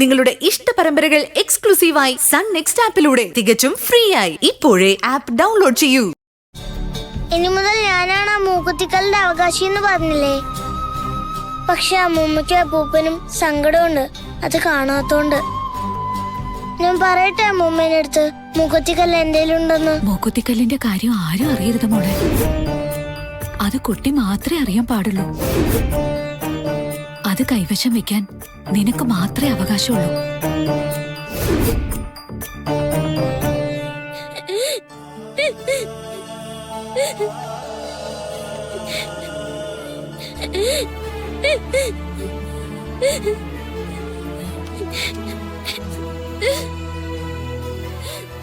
നിങ്ങളുടെ ഇഷ്ട പരമ്പരകൾ എക്സ്ക്ലൂസീവായി സൺ നെക്സ്റ്റ് ആപ്പിലൂടെ തികച്ചും ഫ്രീ ആയി ഇപ്പോഴേ ആപ്പ് ഡൗൺലോഡ് ചെയ്യൂ. ഇനി മുതൽ ഞാനാണ് ആ മൂക്കുത്തിക്കലിന്റെ അവകാശി എന്ന് പറഞ്ഞില്ലേ? പക്ഷെ അമ്മൂമ്മയ്ക്കും അപ്പൂപ്പനും സങ്കടമുണ്ട് അത് കാണാത്തോണ്ട്. ഞാൻ പറയട്ടെ അമ്മൂമ്മേനെ അടുത്ത് മൂക്കുത്തിക്കല്ല് എന്തേലുണ്ടെന്ന്. മൂക്കുത്തിക്കല്ലിന്റെ കാര്യം ആരും അറിയരുത് മോളെ. അത് കുട്ടി മാത്രമേ അറിയാൻ പാടുള്ളൂ. അത് കൈവശം വെക്കാൻ നിനക്ക് മാത്രമേ അവകാശമുള്ളൂ.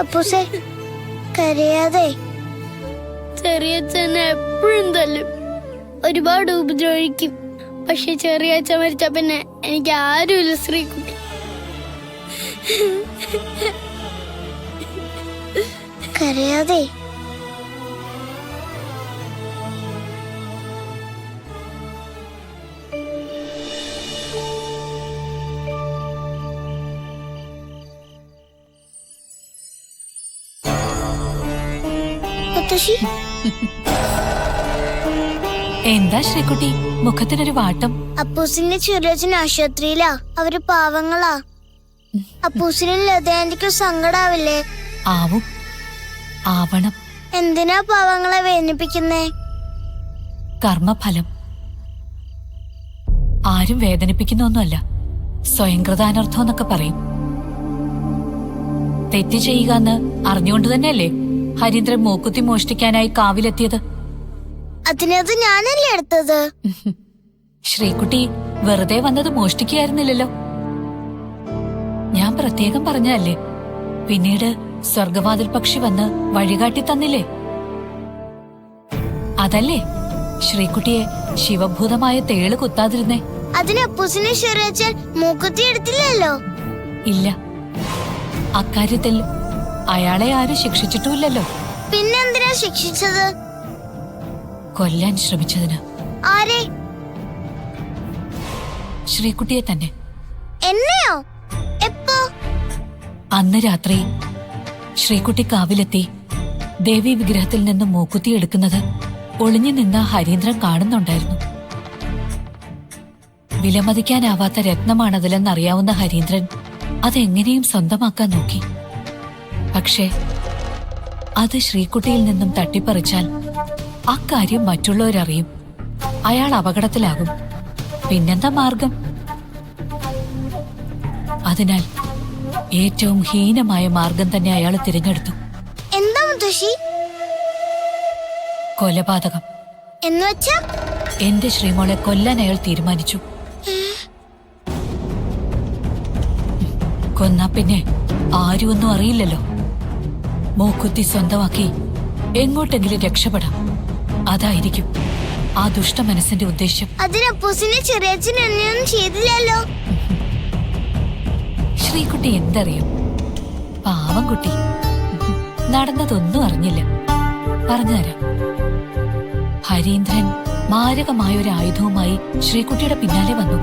അപ്പൂസേ കരയാതെ. ചെറിയച്ഛനെ എപ്പോഴും തല്ലും, ഒരുപാട് ഉപദ്രവിക്കും. പക്ഷെ ചെറിയച്ഛ മരിച്ച പിന്നെ എനിക്ക് ആരുമില്ല ശ്രീകുട്ടി. കരയാതെ. മുത്തശ്ശി എന്താ ശ്രീകുട്ടി മുഖത്തിനൊരു വാട്ടം? അപ്പൂസിന്റെ ചെറിയച്ഛൻ ആശുപത്രിയിലാ. അവര് പാവങ്ങളാ. അപ്പൂസിനും ലതയാന്റിക്കും സങ്കടാവില്ലേ? ആവും, ആവണം. എന്തിനാ പാവങ്ങളെ വേദനിപ്പിക്കുന്നേ? കർമ്മഫലം. ആരും വേദനിപ്പിക്കുന്നൊന്നുമല്ല, സ്വയംകൃതാനർത്ഥം എന്നൊക്കെ പറയും. തെറ്റ് ചെയ്യുക എന്ന് അറിഞ്ഞുകൊണ്ട് തന്നെയല്ലേ ഹരീന്ദ്രൻ മൂക്കുത്തി മോഷ്ടിക്കാനായി കാവിലെത്തിയത്? അതിനത് ഞാനല്ലേ എടുത്തത്? ശ്രീകുട്ടി വെറുതെ വന്നത് മോഷ്ടിക്കുകയായിരുന്നില്ലല്ലോ. ഞാൻ പ്രത്യേകം പറഞ്ഞതല്ലേ. പിന്നീട് സ്വർഗവാതിൽ പക്ഷി വന്ന് വഴികാട്ടി തന്നില്ലേ? അതല്ലേ ശ്രീകുട്ടിയെ ശിവഭൂതമായ തേള് കുത്താതിരുന്നേ. അതിന് അപ്പൂസിനെ ചെറിയച്ഛൻ മൂക്കുത്തി എടുത്തില്ലല്ലോ. ഇല്ല, അക്കാര്യത്തിൽ അയാളെ ആരും ശിക്ഷിച്ചിട്ടുമില്ലല്ലോ. പിന്നെന്തിനാ ശിക്ഷിച്ചത്? കൊല്ലാൻ ശ്രമിച്ചതിന്. ആരെ? ശ്രീകുട്ടിയെ തന്നെ. എന്നെയോ? എപ്പോ? അന്ന് രാത്രി ശ്രീകുട്ടി കാവിലെത്തി ദേവി വിഗ്രഹത്തിൽ നിന്ന് മൂക്കുത്തി എടുക്കുന്നത് ഒളിഞ്ഞു നിന്ന ഹരീന്ദ്രൻ കാണുന്നുണ്ടായിരുന്നു. വിലമതിക്കാനാവാത്ത രത്നമാണതിലെന്നറിയാവുന്ന ഹരീന്ദ്രൻ അതെങ്ങനെയും സ്വന്തമാക്കാൻ നോക്കി. പക്ഷേ അത് ശ്രീകുട്ടിയിൽ നിന്നും തട്ടിപ്പറിച്ചാൽ അക്കാര്യം മറ്റുള്ളവരറിയും, അയാൾ അപകടത്തിലാകും. പിന്നെന്താ മാർഗം? അതിനാൽ ഏറ്റവും ഹീനമായ മാർഗം തന്നെ അയാൾ തിരഞ്ഞെടുത്തു. എന്താ മുത്തശ്ശി? കൊലപാതകം. എന്നുവെച്ചാ? എന്റെ ശ്രീമോളെ കൊല്ലാൻ അയാൾ തീരുമാനിച്ചു. കൊന്നാ പിന്നെ ആരും ഒന്നും അറിയില്ലല്ലോ. മൂക്കുത്തി സ്വന്തമാക്കി എങ്ങോട്ടെങ്കിലും രക്ഷപ്പെടാം. അതായിരിക്കും ആ ദുഷ്ട മനസ്സിന്റെ ഉദ്ദേശം. അതിനപ്പൂസിനെ ചെറിയച്ഛൻ എന്നെയൊന്നും ചെയ്തില്ലല്ലോ. ശ്രീകുട്ടി എന്തറിയും? പാവം കുട്ടി, നടന്നതൊന്നും അറിഞ്ഞില്ല. പറഞ്ഞുതരാം. ഹരീന്ദ്രൻ മാരകമായ ഒരു ആയുധവുമായി ശ്രീകുട്ടിയുടെ പിന്നാലെ വന്നു.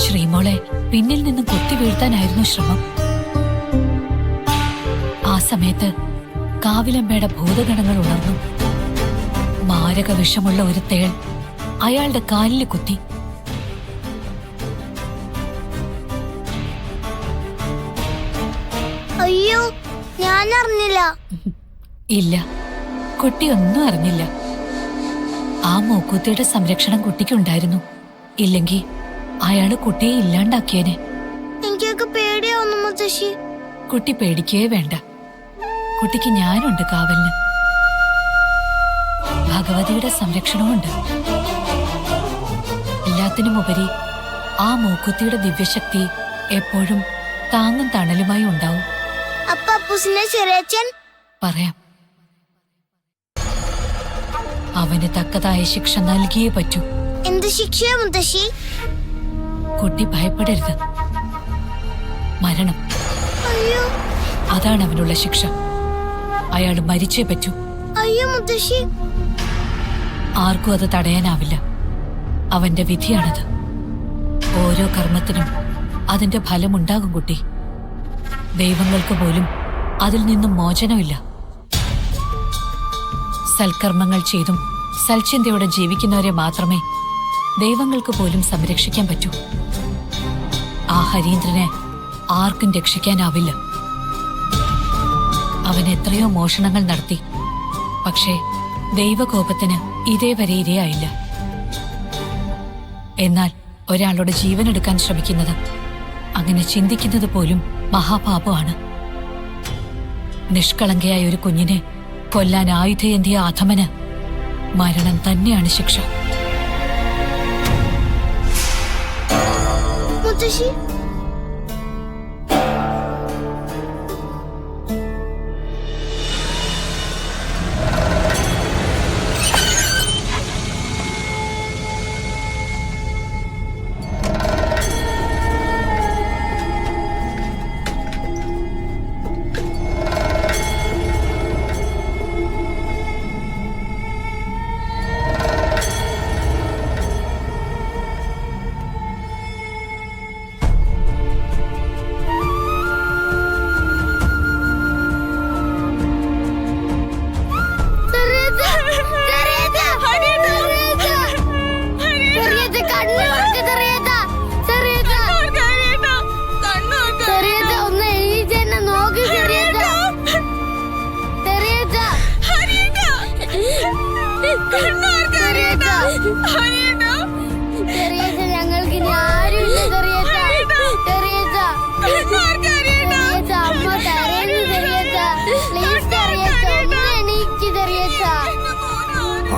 ശ്രീമോളെ പിന്നിൽ നിന്നും കുത്തി വീഴ്ത്താനായിരുന്നു ശ്രമം. ആ സമയത്ത് കാവിലമ്മയുടെ ഭൂതഗണങ്ങൾ ഉണർന്നു. മാരക വിഷമുള്ള ഒരു തേൾ അയാളുടെ കാലിൽ കുത്തി. അയ്യോ, ഞാൻ അറിഞ്ഞില്ല. ഇല്ല, കുട്ടി ഒന്നും അറിഞ്ഞില്ല. ആ മൂക്കുത്തിയുടെ സംരക്ഷണം കുട്ടിക്കുണ്ടായിരുന്നു. ഇല്ലെങ്കിൽ അയാള് കുട്ടിയെ ഇല്ലാണ്ടാക്കിയേനെ. എനിക്കൊക്കെ പേടിയാവുന്നു മുത്തശ്ശി. കുട്ടി പേടിക്കേ വേണ്ട. കുട്ടിക്ക് ഞാനുണ്ട് കാവലിന്. ഭഗവതിയുടെ സംരക്ഷണമുണ്ട്. എല്ലാത്തിനുമുപരി ആ മൂക്കുത്തിയുടെ ദിവ്യശക്തി എപ്പോഴും താങ്ങും തണലുമായി ഉണ്ടാവും. അപ്പൊ അപ്പൂസിനെ ചെറിയച്ഛൻ? പറയാം. അവന് തക്കതായ ശിക്ഷ നൽകിയേ പറ്റൂ. എന്ത് ശിക്ഷയാ മുത്തശ്ശി? കുട്ടി ഭയപ്പെടരുത്. മരണം. അയ്യോ, അതാണ് അവനുള്ള ശിക്ഷ. അയാൾ മരിച്ചേ പറ്റൂ. അയ്യോ മുത്തശ്ശി. ആർക്കും അത് തടയാനാവില്ല. അവന്റെ വിധിയാണത്. ഓരോ കർമ്മത്തിനും അതിന്റെ ഫലമുണ്ടാകും കുട്ടി. ദൈവങ്ങൾക്ക് പോലും അതിൽ നിന്നും മോചനമില്ല. സൽക്കർമ്മങ്ങൾ ചെയ്തും സൽചിന്തയോടെ ജീവിക്കുന്നവരെ മാത്രമേ ദൈവങ്ങൾക്ക് പോലും സംരക്ഷിക്കാൻ പറ്റൂ. ആ ഹരീന്ദ്രനെ ആർക്കും രക്ഷിക്കാനാവില്ല. അവൻ എത്രയോ മോഷണങ്ങൾ നടത്തി, പക്ഷേ ദൈവകോപത്തിന് ഇതേവരെ ഇരയായില്ല. എന്നാൽ ഒരാളുടെ ജീവനെടുക്കാൻ ശ്രമിക്കുന്നത്, അങ്ങനെ ചിന്തിക്കുന്നത് പോലും മഹാപാപമാണ്. നിഷ്കളങ്കയായ ഒരു കുഞ്ഞിനെ കൊല്ലാൻ ആയുധയേന്തിയ അധമന് മരണം തന്നെയാണ് ശിക്ഷ. മുത്തശ്ശി, ഞങ്ങൾക്ക് ഇനി ആരുമില്ല. അമ്മ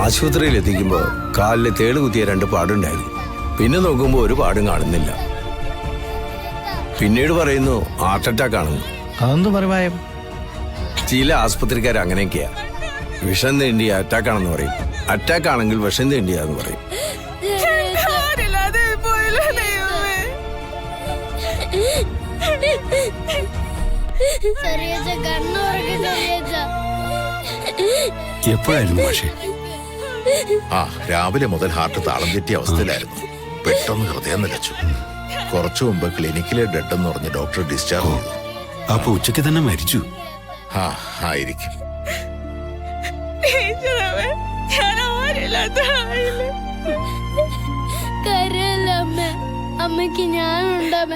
ആശുപത്രിയിൽ എത്തിക്കുമ്പോ കാലില് തേള് കുത്തിയ 2 പാടുണ്ടായിരുന്നു. പിന്നെ നോക്കുമ്പോ ഒരു പാടും കാണുന്നില്ല. പിന്നീട് പറയുന്നു ഹാർട്ട് അറ്റാക്ക് ആണെന്ന്. അതെന്ത് പറയുമായും? ചില ആസ്പത്രിക്കാർ അങ്ങനെയൊക്കെയാ. വിഷം തേണ്ടിയ അറ്റാക്ക് ആണെന്ന് പറയും, അറ്റാക്ക് ആണെങ്കിൽ വിഷം തേണ്ടിയാന്ന് പറയും. എപ്പോഴായിരുന്നു പക്ഷേ? രാവിലെ മുതൽ ഹാർട്ട് താളം തെറ്റിയ അവസ്ഥയിലായിരുന്നു. പെട്ടെന്ന് ഹൃദയം നിലച്ചു. കുറച്ചു മുമ്പ് ക്ലിനിക്കിലെ ഡെഡ് എന്ന് പറഞ്ഞ് ഡോക്ടർ ഡിസ്ചാർജ് ചെയ്തു. അപ്പൊ ഉച്ചയ്ക്ക് തന്നെ മരിച്ചു? ആയിരിക്കും. കരയല്ല അമ്മ, അമ്മയ്ക്ക് ഞാനുണ്ടമ്മ.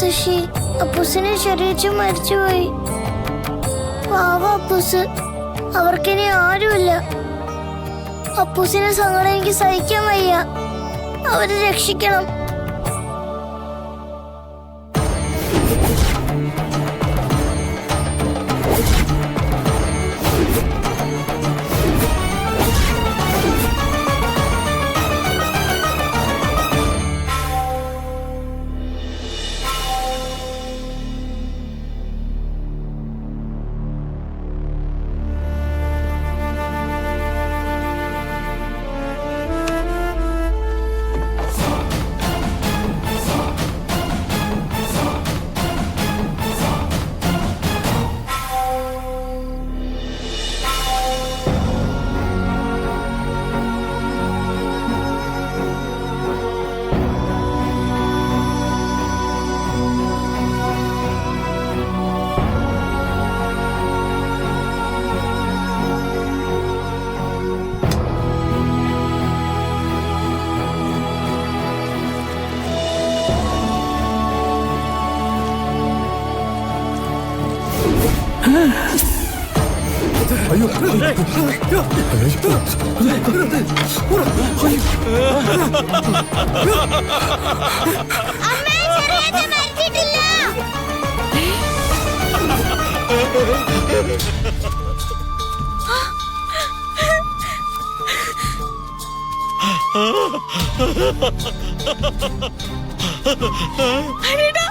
മുത്തശ്ശി, അപ്പൂസിനെ ചെറിയച്ഛൻ മരിച്ചുപോയി. പാവ അപ്പൂസ്, അവർക്കിനി ആരുമില്ല. അപ്പൂസിനെ സങ്കടം എനിക്ക് സഹിക്കാൻ വയ്യ. അവരെ രക്ഷിക്കണം. അനിടാ